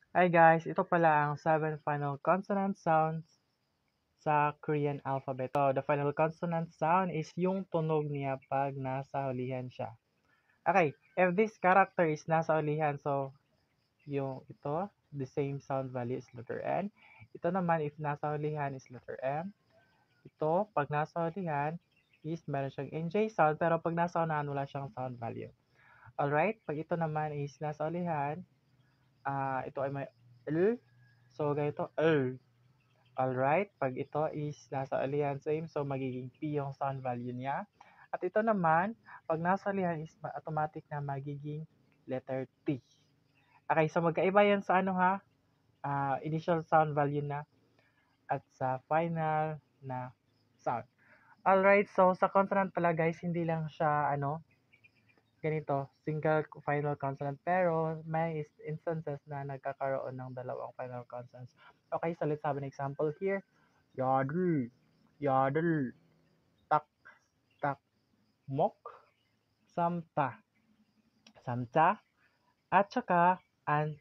Hi guys, ito pala ang 7 final consonant sounds sa Korean alphabet. So, the final consonant sound is yung tunog niya pag nasa hulihan siya. Okay, if this character is nasa hulihan, so yung ito, the same sound value is letter N. Ito naman, if nasa hulihan is letter M. Ito, pag nasa hulihan is meron siyang NJ sound, pero pag nasa unahan, wala siyang sound value. Alright, pag ito naman is nasa hulihan, ito ay may L. So, ganito, L. Alright, pag ito is nasa alihan same, so magiging P yung sound value niya. At ito naman, pag nasa alihan is automatic na magiging letter T. Okay, so magkaiba yan sa ano ha, initial sound value na at sa final na sound. Alright, so sa consonant pala guys, hindi lang siya ganito, single final consonant, pero may instances na nagkakaroon ng dalawang final consonants. Okay, so let's have an example here. Yodel, yodel, tak, tak, mok, samta, samta, at saka an